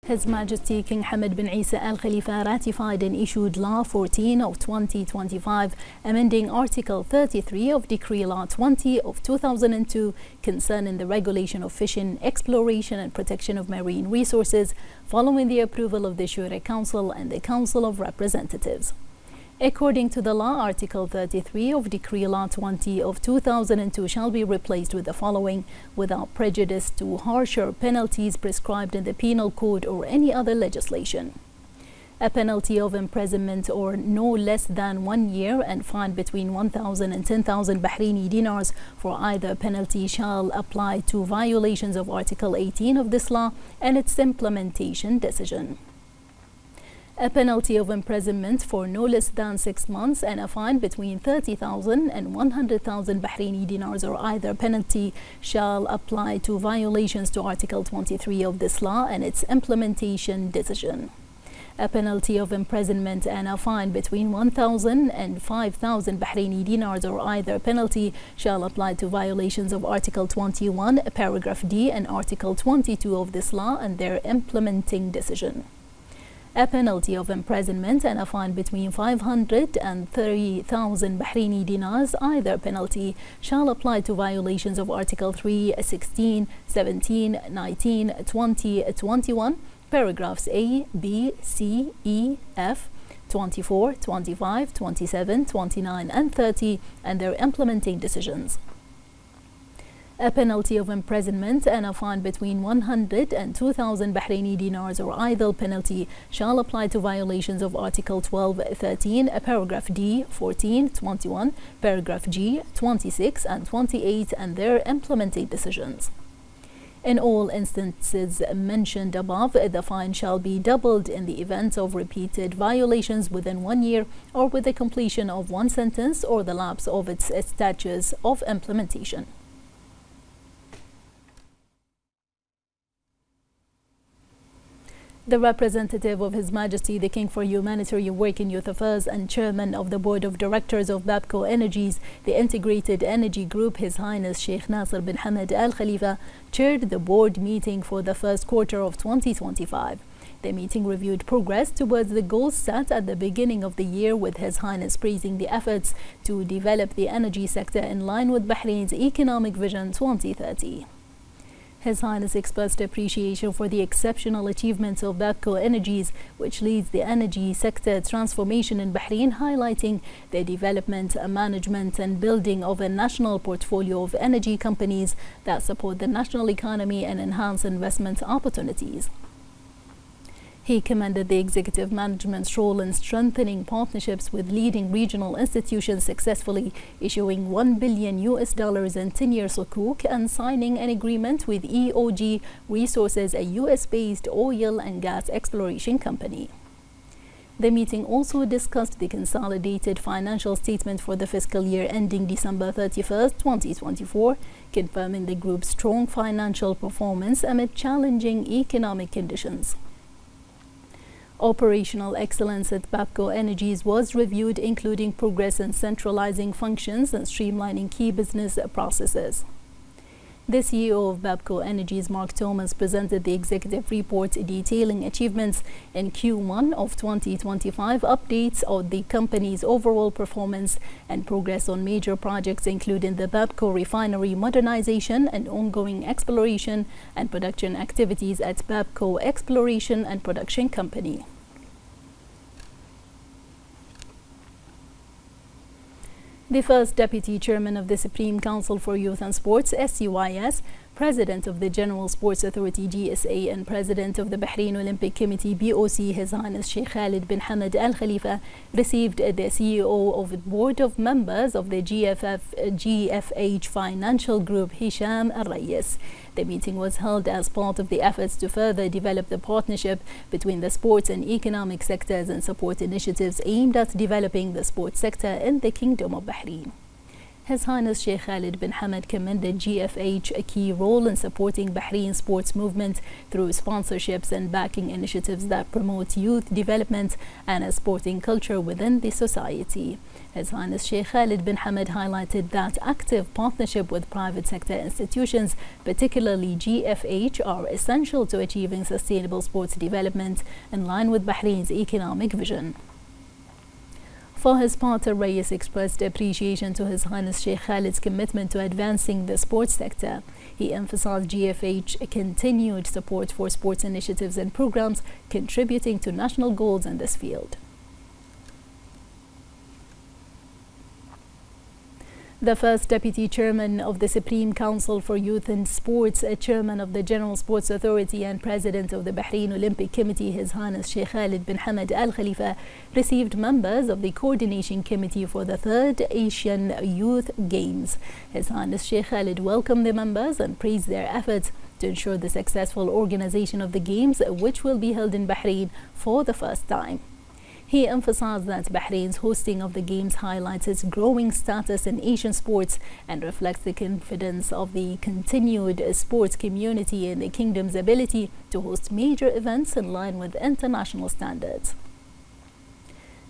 His Majesty King Hamad bin Isa Al Khalifa ratified and issued Law 14 of 2025, amending Article 33 of Decree Law 20 of 2002 concerning the regulation of fishing, exploration and protection of marine resources, following the approval of the Shura Council and the Council of Representatives. According to the law, Article 33 of Decree Law 20 of 2002 shall be replaced with the following: without prejudice to harsher penalties prescribed in the Penal Code or any other legislation. A penalty of imprisonment or no less than 1 year and fine between 1,000 and 10,000 Bahraini dinars for either penalty shall apply to violations of Article 18 of this law and its implementation decision. A penalty of imprisonment for no less than 6 months and a fine between 30,000 and 100,000 Bahraini dinars or either penalty shall apply to violations to Article 23 of this law and its implementation decision. A penalty of imprisonment and a fine between 1,000 and 5,000 Bahraini dinars or either penalty shall apply to violations of Article 21, paragraph D and Article 22 of this law and their implementing decision. A penalty of imprisonment and a fine between 500 and 30,000 Bahraini dinars, either penalty, shall apply to violations of Article 3, 16, 17, 19, 20, 21, paragraphs A, B, C, E, F, 24, 25, 27, 29, and 30, and their implementing decisions. A penalty of imprisonment and a fine between 100 and 2,000 Bahraini dinars or either penalty shall apply to violations of Article 12, 13, paragraph D, 14, 21, paragraph G, 26, and 28, and their implementing decisions. In all instances mentioned above, the fine shall be doubled in the event of repeated violations within 1 year or with the completion of one sentence or the lapse of its statutes of implementation. The representative of His Majesty the King for Humanitarian Work and Youth Affairs and Chairman of the Board of Directors of Babco Energies, the Integrated Energy Group, His Highness Sheikh Nasser bin Hamad Al Khalifa, chaired the board meeting for the first quarter of 2025. The meeting reviewed progress towards the goals set at the beginning of the year, with His Highness praising the efforts to develop the energy sector in line with Bahrain's Economic Vision 2030. His Highness expressed appreciation for the exceptional achievements of Babco Energies, which leads the energy sector transformation in Bahrain, highlighting the development, management and building of a national portfolio of energy companies that support the national economy and enhance investment opportunities. He commended the executive management's role in strengthening partnerships with leading regional institutions, successfully issuing $1 billion in 10-year sukuk and signing an agreement with EOG Resources, a US-based oil and gas exploration company. The meeting also discussed the consolidated financial statement for the fiscal year ending December 31, 2024, confirming the group's strong financial performance amid challenging economic conditions. Operational excellence at Babco Energies was reviewed, including progress in centralizing functions and streamlining key business processes. The CEO of Babco Energies, Mark Thomas, presented the executive report detailing achievements in Q1 of 2025, updates on the company's overall performance and progress on major projects, including the Babco refinery modernization and ongoing exploration and production activities at Babco Exploration and Production Company. The first Deputy Chairman of the Supreme Council for Youth and Sports, SCYS, President of the General Sports Authority, GSA, and President of the Bahrain Olympic Committee, BOC, His Highness Sheikh Khalid bin Hamad Al Khalifa, received the CEO of the Board of Members of the GFH Financial Group, Hisham Al Rayes. The meeting was held as part of the efforts to further develop the partnership between the sports and economic sectors and support initiatives aimed at developing the sports sector in the Kingdom of Bahrain. His Highness Sheikh Khalid bin Hamad commended GFH a key role in supporting Bahrain sports movement through sponsorships and backing initiatives that promote youth development and a sporting culture within the society. His Highness Sheikh Khalid bin Hamad highlighted that active partnership with private sector institutions, particularly GFH, are essential to achieving sustainable sports development in line with Bahrain's economic vision. For his part, Reyes expressed appreciation to His Highness Sheikh Khalid's commitment to advancing the sports sector. He emphasized GFH continued support for sports initiatives and programs contributing to national goals in this field. The first Deputy Chairman of the Supreme Council for Youth and Sports, Chairman of the General Sports Authority and President of the Bahrain Olympic Committee, His Highness Sheikh Khalid bin Hamad Al Khalifa, received members of the Coordination Committee for the 3rd Asian Youth Games. His Highness Sheikh Khalid welcomed the members and praised their efforts to ensure the successful organization of the Games, which will be held in Bahrain for the first time. He emphasized that Bahrain's hosting of the Games highlights its growing status in Asian sports and reflects the confidence of the continued sports community in the kingdom's ability to host major events in line with international standards.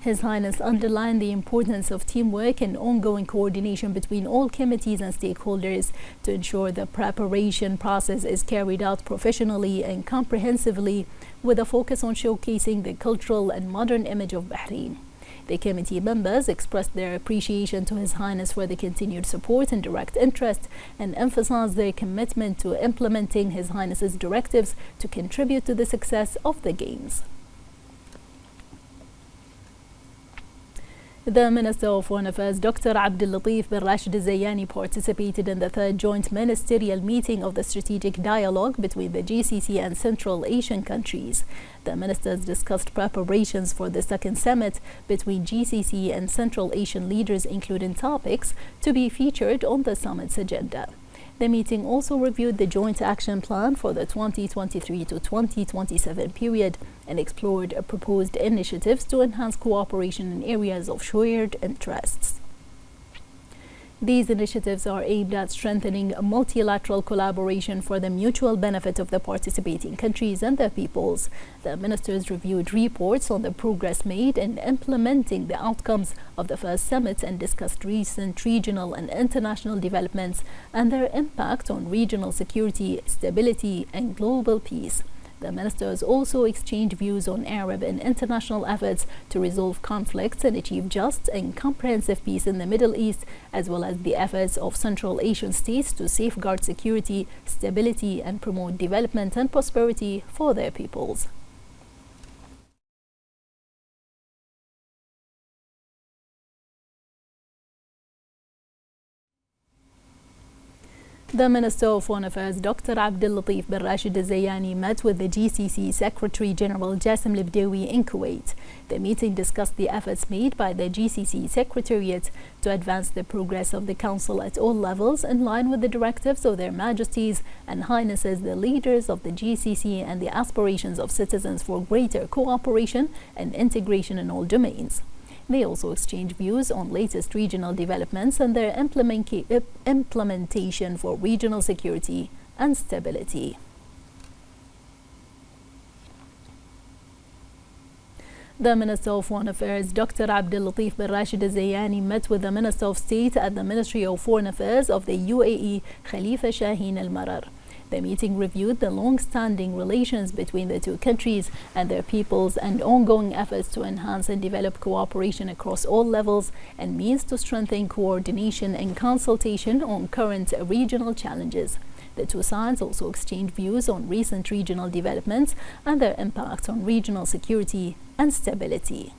His Highness underlined the importance of teamwork and ongoing coordination between all committees and stakeholders to ensure the preparation process is carried out professionally and comprehensively, with a focus on showcasing the cultural and modern image of Bahrain. The committee members expressed their appreciation to His Highness for the continued support and direct interest and emphasized their commitment to implementing His Highness's directives to contribute to the success of the Games. The Minister of Foreign Affairs, Dr. Abdul Latif bin Rashid Al Zayani, participated in the 3rd joint ministerial meeting of the strategic dialogue between the GCC and Central Asian countries. The ministers discussed preparations for the 2nd summit between GCC and Central Asian leaders, including topics to be featured on the summit's agenda. The meeting also reviewed the joint action plan for the 2023 to 2027 period and explored proposed initiatives to enhance cooperation in areas of shared interests. These initiatives are aimed at strengthening multilateral collaboration for the mutual benefit of the participating countries and their peoples. The ministers reviewed reports on the progress made in implementing the outcomes of the first summit and discussed recent regional and international developments and their impact on regional security, stability, and global peace. The ministers also exchanged views on Arab and international efforts to resolve conflicts and achieve just and comprehensive peace in the Middle East, as well as the efforts of Central Asian states to safeguard security, stability, and promote development and prosperity for their peoples. The Minister of Foreign Affairs, Dr. Abdul Latif bin Rashid Al Zayani, met with the GCC Secretary General Jassim Libdawi in Kuwait. The meeting discussed the efforts made by the GCC Secretariat to advance the progress of the Council at all levels in line with the directives of Their Majesties and Highnesses, the leaders of the GCC, and the aspirations of citizens for greater cooperation and integration in all domains. They also exchanged views on latest regional developments and their implementation for regional security and stability. The Minister of Foreign Affairs, Dr. Abdul Latif bin Rashid Al Zayani, met with the Minister of State at the Ministry of Foreign Affairs of the UAE, Khalifa Shaheen Al Marar. The meeting reviewed the long-standing relations between the two countries and their peoples and ongoing efforts to enhance and develop cooperation across all levels and means to strengthen coordination and consultation on current regional challenges. The two sides also exchanged views on recent regional developments and their impact on regional security and stability.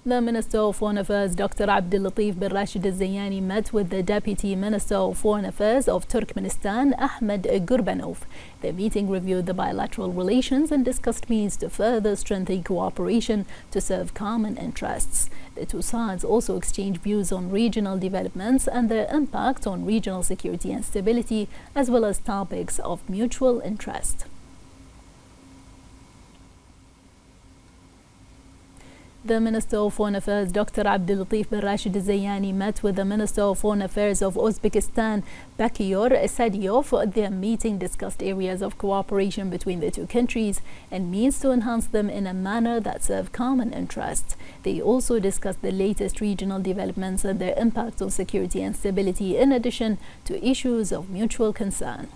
The Minister of Foreign Affairs, Dr. Abdul Latif bin Rashid Al Zayani, met with the Deputy Minister of Foreign Affairs of Turkmenistan, Ahmed Gurbanov. The meeting reviewed the bilateral relations and discussed means to further strengthen cooperation to serve common interests. The two sides also exchanged views on regional developments and their impact on regional security and stability, as well as topics of mutual interest. The Minister of Foreign Affairs, Dr. Abdulatif bin Rashid Zayani, met with the Minister of Foreign Affairs of Uzbekistan, Bakiyor Sadiov. Their meeting discussed areas of cooperation between the two countries and means to enhance them in a manner that serve common interests. They also discussed the latest regional developments and their impact on security and stability, in addition to issues of mutual concern.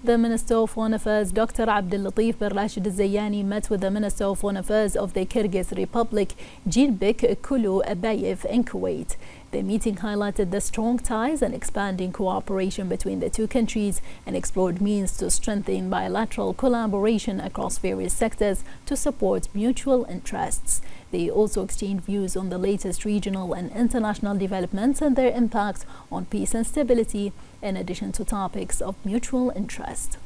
The Minister of Foreign Affairs, Dr. Abdulatif bin Rashid Zayani, met with the Minister of Foreign Affairs of the Kyrgyz Republic, Jirbek Kulu Abayev, in Kuwait. The meeting highlighted the strong ties and expanding cooperation between the two countries and explored means to strengthen bilateral collaboration across various sectors to support mutual interests. They also exchanged views on the latest regional and international developments and their impact on peace and stability, in addition to topics of mutual interest.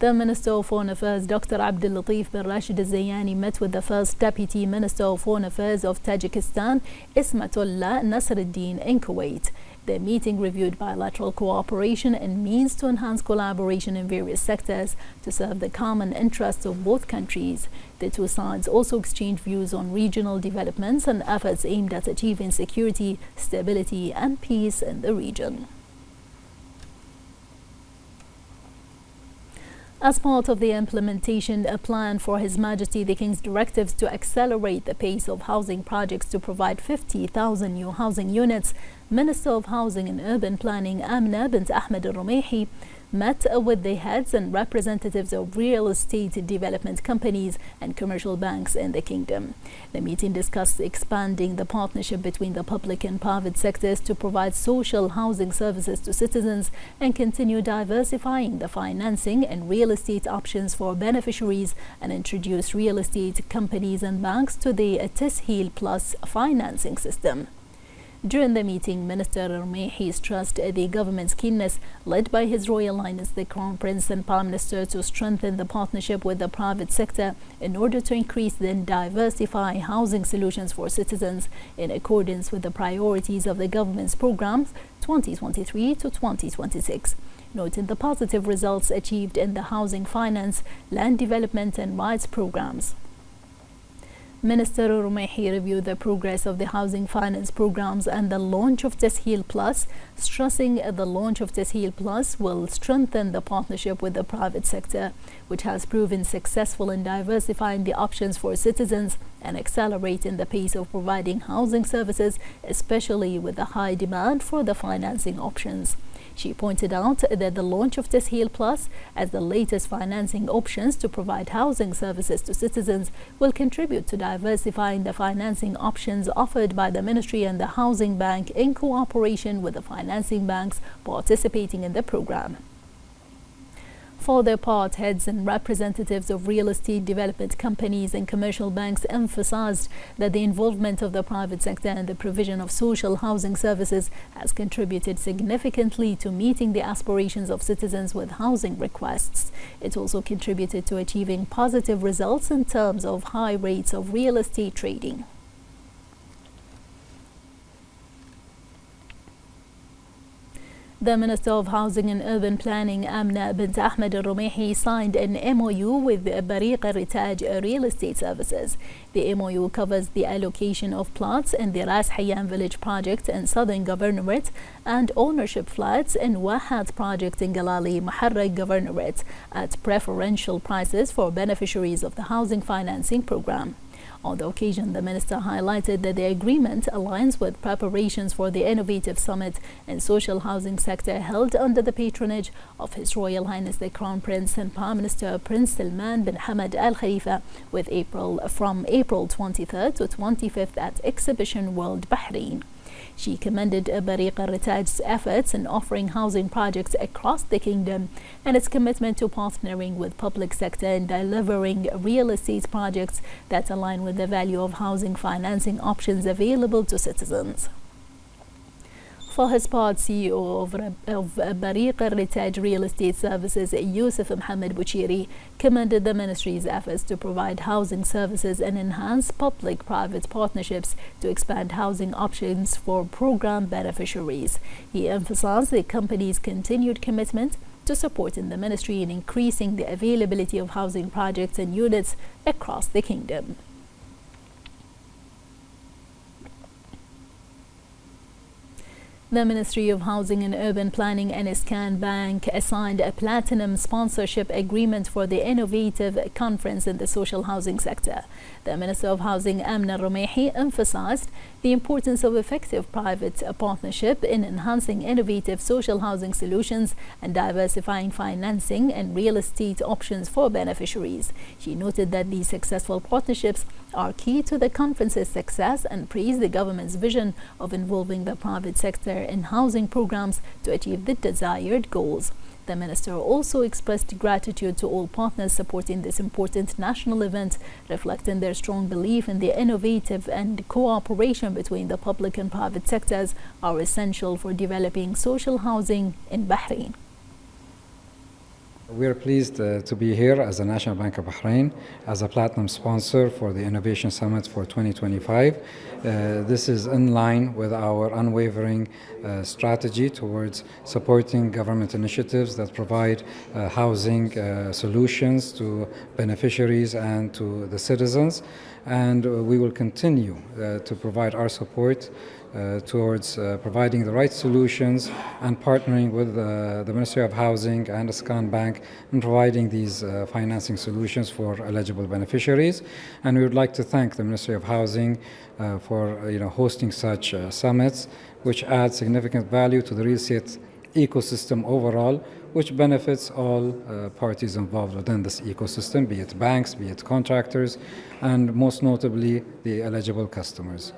The Minister of Foreign Affairs, Dr. Abdulatif bin Rashid Zayani, met with the First Deputy Minister of Foreign Affairs of Tajikistan, Ismatullah Nasruddin, in Kuwait. The meeting reviewed bilateral cooperation and means to enhance collaboration in various sectors to serve the common interests of both countries. The two sides also exchanged views on regional developments and efforts aimed at achieving security, stability, and peace in the region. As part of the implementation plan for His Majesty the King's directives to accelerate the pace of housing projects to provide 50,000 new housing units, Minister of Housing and Urban Planning Amna bint Ahmed al-Rumayhi met with the heads and representatives of real estate development companies and commercial banks in the kingdom. The meeting discussed expanding the partnership between the public and private sectors to provide social housing services to citizens and continue diversifying the financing and real estate options for beneficiaries and introduce real estate companies and banks to the Tesheel Plus financing system. During the meeting, Minister Rumayhi stressed the government's keenness, led by His Royal Highness the Crown Prince and Prime Minister, to strengthen the partnership with the private sector in order to increase and diversify housing solutions for citizens in accordance with the priorities of the government's programs 2023 to 2026. Noting the positive results achieved in the housing finance, land development and rights programs. Minister Rumayhi reviewed the progress of the housing finance programs and the launch of Tesheel Plus, stressing the launch of Tesheel Plus will strengthen the partnership with the private sector, which has proven successful in diversifying the options for citizens and accelerating the pace of providing housing services, especially with the high demand for the financing options. She pointed out that the launch of Tesheel Plus as the latest financing options to provide housing services to citizens will contribute to diversifying the financing options offered by the Ministry and the Housing Bank in cooperation with the financing banks participating in the program. For their part, heads and representatives of real estate development companies and commercial banks emphasized that the involvement of the private sector and the provision of social housing services has contributed significantly to meeting the aspirations of citizens with housing requests. It also contributed to achieving positive results in terms of high rates of real estate trading. The Minister of Housing and Urban Planning, Amna bint Ahmed al-Rumayhi, signed an MOU with Bahrain Tv Real Estate Services. The MOU covers the allocation of plots in the Ras Hayyan Village project in Southern Governorate and ownership flats in Wahat project in Galali Muharraq Governorate at preferential prices for beneficiaries of the housing financing program. On the occasion, the minister highlighted that the agreement aligns with preparations for the Innovative Summit and Social Housing Sector held under the patronage of His Royal Highness the Crown Prince and Prime Minister Prince Salman bin Hamad Al Khalifa from April 23rd to 25th at Exhibition World Bahrain. She commended Bahrain Tv efforts in offering housing projects across the kingdom and its commitment to partnering with public sector in delivering real estate projects that align with the value of housing financing options available to citizens. For his part, CEO of Bahrain Tv Real Estate Services, Yusuf Mohammed Bouchiri, commended the ministry's efforts to provide housing services and enhance public-private partnerships to expand housing options for program beneficiaries. He emphasized the company's continued commitment to supporting the ministry in increasing the availability of housing projects and units across the kingdom. The Ministry of Housing and Urban Planning and Scan Bank signed a platinum sponsorship agreement for the innovative conference in the social housing sector. The Minister of Housing, Amna Rumehi, emphasized the importance of effective private partnership in enhancing innovative social housing solutions and diversifying financing and real estate options for beneficiaries. She noted that these successful partnerships are key to the conference's success and praised the government's vision of involving the private sector in housing programs to achieve the desired goals. The minister also expressed gratitude to all partners supporting this important national event, reflecting their strong belief in the innovative and cooperation between the public and private sectors are essential for developing social housing in Bahrain. We are pleased to be here as the National Bank of Bahrain as a platinum sponsor for the Innovation Summit for 2025. This is in line with our unwavering strategy towards supporting government initiatives that provide housing solutions to beneficiaries and to the citizens. And we will continue to provide our support towards providing the right solutions and partnering with the Ministry of Housing and the Scan Bank in providing these financing solutions for eligible beneficiaries. And we would like to thank the Ministry of Housing for hosting such summits, which add significant value to the real estate ecosystem overall, which benefits all parties involved within this ecosystem, be it banks, be it contractors, and most notably the eligible customers.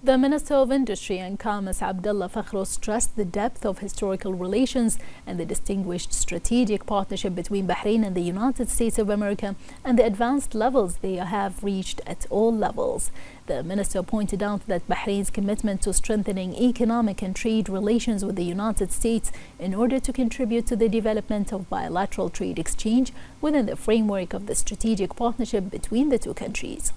The Minister of Industry and Commerce, Abdullah Fakhro, stressed the depth of historical relations and the distinguished strategic partnership between Bahrain and the United States of America and the advanced levels they have reached at all levels. The minister pointed out that Bahrain's commitment to strengthening economic and trade relations with the United States in order to contribute to the development of bilateral trade exchange within the framework of the strategic partnership between the two countries.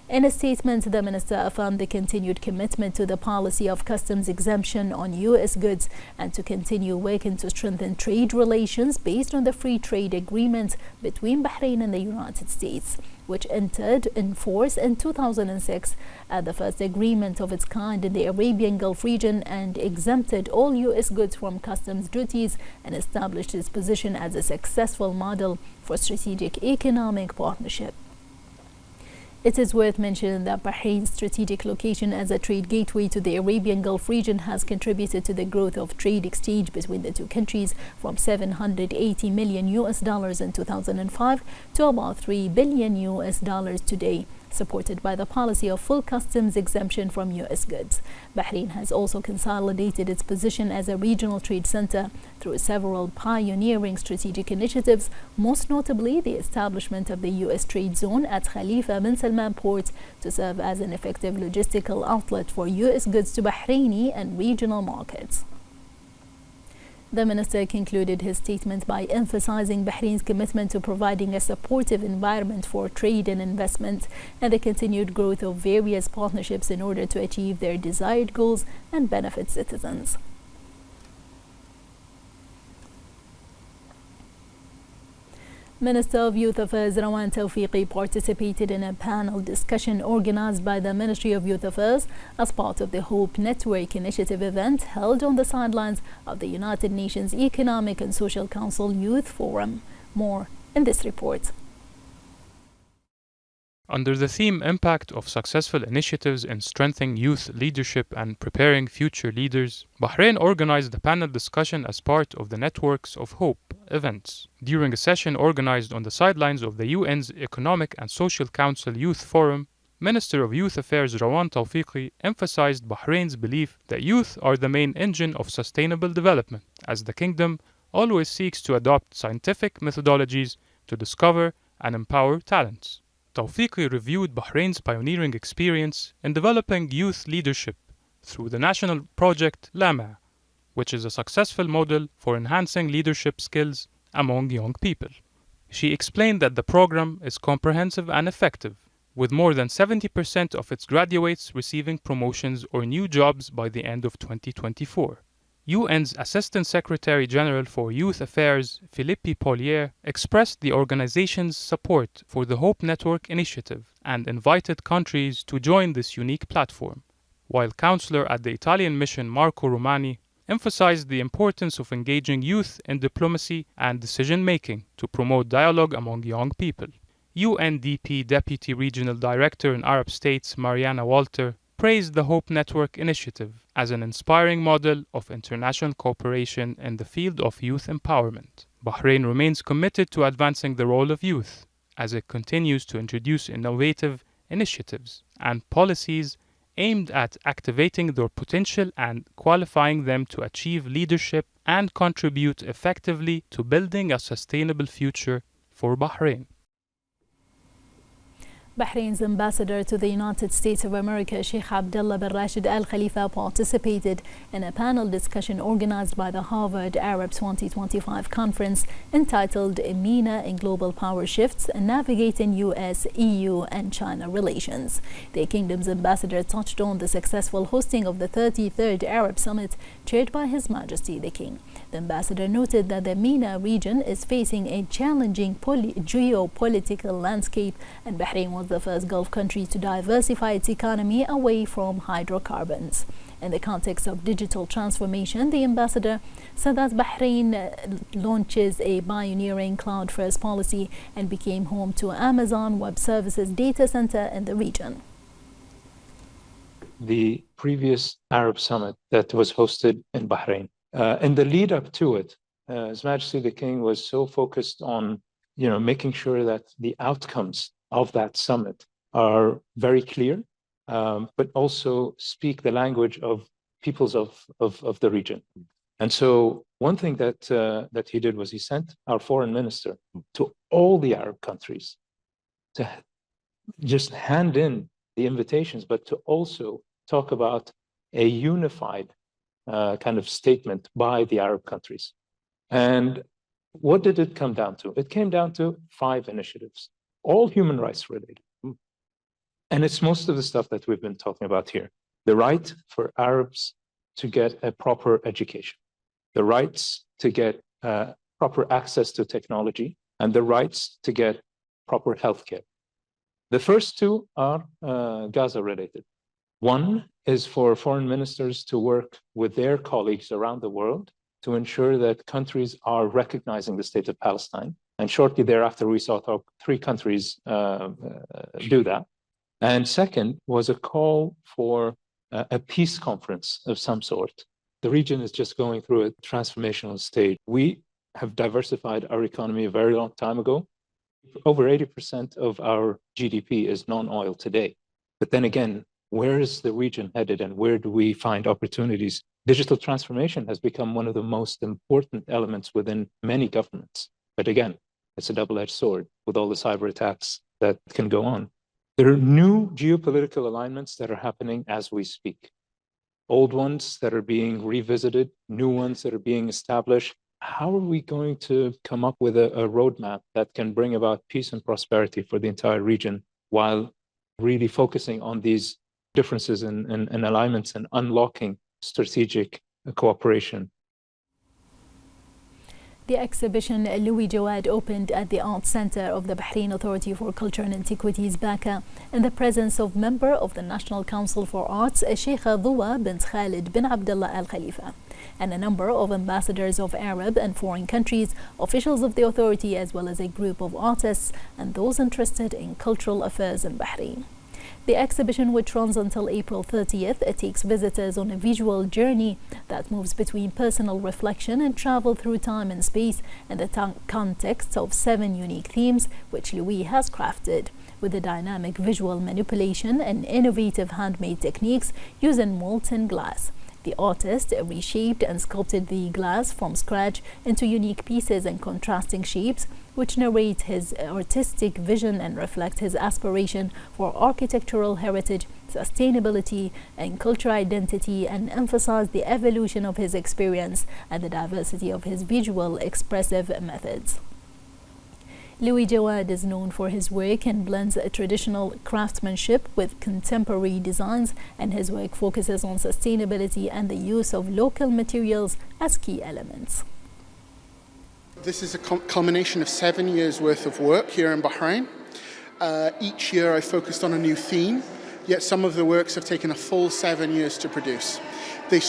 In a statement, the minister affirmed the continued commitment to the policy of customs exemption on U.S. goods and to continue working to strengthen trade relations based on the free trade agreement between Bahrain and the United States, which entered in force in 2006 as the first agreement of its kind in the Arabian Gulf region and exempted all U.S. goods from customs duties and established its position as a successful model for strategic economic partnership. It is worth mentioning that Bahrain's strategic location as a trade gateway to the Arabian Gulf region has contributed to the growth of trade exchange between the two countries from $780 million in 2005 to about $3 billion today, supported by the policy of full customs exemption from U.S. goods. Bahrain has also consolidated its position as a regional trade center through several pioneering strategic initiatives, most notably the establishment of the U.S. trade zone at Khalifa bin Salman port to serve as an effective logistical outlet for U.S. goods to Bahraini and regional markets. The minister concluded his statement by emphasizing Bahrain's commitment to providing a supportive environment for trade and investment and the continued growth of various partnerships in order to achieve their desired goals and benefit citizens. Minister of Youth Affairs Rawan Tawfiqi participated in a panel discussion organized by the Ministry of Youth Affairs as part of the Hope Network Initiative event held on the sidelines of the United Nations Economic and Social Council Youth Forum. More in this report. Under the theme Impact of Successful Initiatives in Strengthening Youth Leadership and Preparing Future Leaders, Bahrain organized a panel discussion as part of the Networks of Hope events. During a session organized on the sidelines of the UN's Economic and Social Council Youth Forum, Minister of Youth Affairs Rawan Tawfiqi emphasized Bahrain's belief that youth are the main engine of sustainable development, as the kingdom always seeks to adopt scientific methodologies to discover and empower talents. Tawfiqi reviewed Bahrain's pioneering experience in developing youth leadership through the national project LAMA, which is a successful model for enhancing leadership skills among young people. She explained that the program is comprehensive and effective, with more than 70% of its graduates receiving promotions or new jobs by the end of 2024. UN's Assistant Secretary General for Youth Affairs, Philippe Paulier, expressed the organization's support for the Hope Network initiative and invited countries to join this unique platform, while counselor at the Italian mission Marco Romani emphasized the importance of engaging youth in diplomacy and decision-making to promote dialogue among young people. UNDP Deputy Regional Director in Arab States Mariana Walter praised the Hope Network initiative as an inspiring model of international cooperation in the field of youth empowerment. Bahrain remains committed to advancing the role of youth as it continues to introduce innovative initiatives and policies aimed at activating their potential and qualifying them to achieve leadership and contribute effectively to building a sustainable future for Bahrain. Bahrain's ambassador to the United States of America, Sheikh Abdullah bin Rashid Al Khalifa, participated in a panel discussion organized by the Harvard Arab 2025 conference entitled MENA in Global Power Shifts and Navigating US, EU and China Relations. The kingdom's ambassador touched on the successful hosting of the 33rd Arab Summit chaired by His Majesty the King. The ambassador noted that the MENA region is facing a challenging geopolitical landscape, and Bahrain was the first Gulf country to diversify its economy away from hydrocarbons. In the context of digital transformation, the ambassador said that Bahrain launches a pioneering cloud-first policy and became home to Amazon Web Services data center in the region. The previous Arab Summit that was hosted in Bahrain, in the lead up to it, His Majesty the King was so focused on, making sure that the outcomes of that summit are very clear, but also speak the language of peoples of the region. And so one thing that he did was he sent our foreign minister to all the Arab countries to just hand in the invitations, but to also talk about a unified kind of statement by the Arab countries. And what did it come down to? It came down to 5 initiatives, all human rights related. And it's most of the stuff that we've been talking about here. The right for Arabs to get a proper education, the rights to get proper access to technology, and the rights to get proper healthcare. The first 2 are Gaza related. One is for foreign ministers to work with their colleagues around the world to ensure that countries are recognizing the state of Palestine. And shortly thereafter, we saw 3 countries do that. And second was a call for a peace conference of some sort. The region is just going through a transformational stage. We have diversified our economy a very long time ago. Over 80% of our GDP is non-oil today. But then again, where is the region headed and where do we find opportunities? Digital transformation has become one of the most important elements within many governments. But again, it's a double-edged sword with all the cyber attacks that can go on. There are new geopolitical alignments that are happening as we speak. Old ones that are being revisited, new ones that are being established. How are we going to come up with a roadmap that can bring about peace and prosperity for the entire region while really focusing on these differences and alignments and unlocking strategic cooperation? The exhibition Louis Jawad opened at the Arts Center of the Bahrain Authority for Culture and Antiquities, Baka, in the presence of member of the National Council for Arts, Sheikh Dhuwa bint Khalid bin Abdullah Al Khalifa, and a number of ambassadors of Arab and foreign countries, officials of the authority, as well as a group of artists and those interested in cultural affairs in Bahrain. The exhibition, which runs until April 30th, takes visitors on a visual journey that moves between personal reflection and travel through time and space in the context of 7 unique themes which Louis has crafted, with a dynamic visual manipulation and innovative handmade techniques using molten glass. The artist reshaped and sculpted the glass from scratch into unique pieces and contrasting shapes, which narrate his artistic vision and reflect his aspiration for architectural heritage, sustainability, and cultural identity, and emphasize the evolution of his experience and the diversity of his visual expressive methods. Louis Jawad is known for his work and blends traditional craftsmanship with contemporary designs, and his work focuses on sustainability and the use of local materials as key elements. This is a culmination of 7 years worth of work here in Bahrain. Each year I focused on a new theme, yet some of the works have taken a full 7 years to produce. They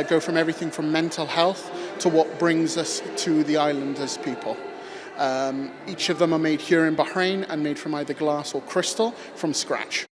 go from everything from mental health to what brings us to the island as people. Each of them are made here in Bahrain and made from either glass or crystal from scratch.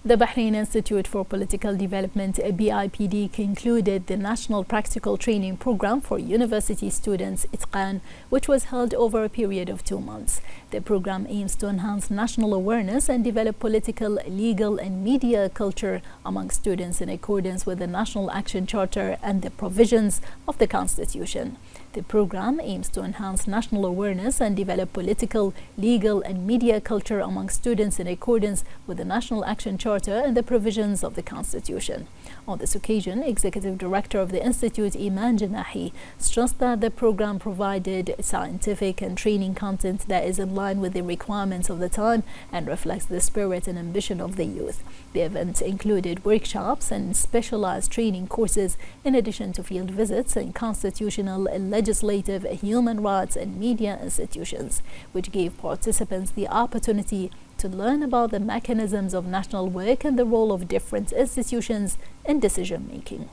The Bahrain Institute for Political Development, BIPD, concluded the National Practical Training Program for University Students, ITQAN, which was held over a period of 2 months. The program aims to enhance national awareness and develop political, legal, and media culture among students in accordance with the National Action Charter and the provisions of the Constitution. The program aims to enhance national awareness and develop political, legal, and media culture among students in accordance with the National Action Charter and the provisions of the Constitution. On this occasion, Executive Director of the Institute, Iman Janahi, stressed that the program provided scientific and training content that is in line with the requirements of the time and reflects the spirit and ambition of the youth. The event included workshops and specialized training courses, in addition to field visits and constitutional, legislative, human rights, and media institutions, which gave participants the opportunity to learn about the mechanisms of national work and the role of different institutions in decision-making.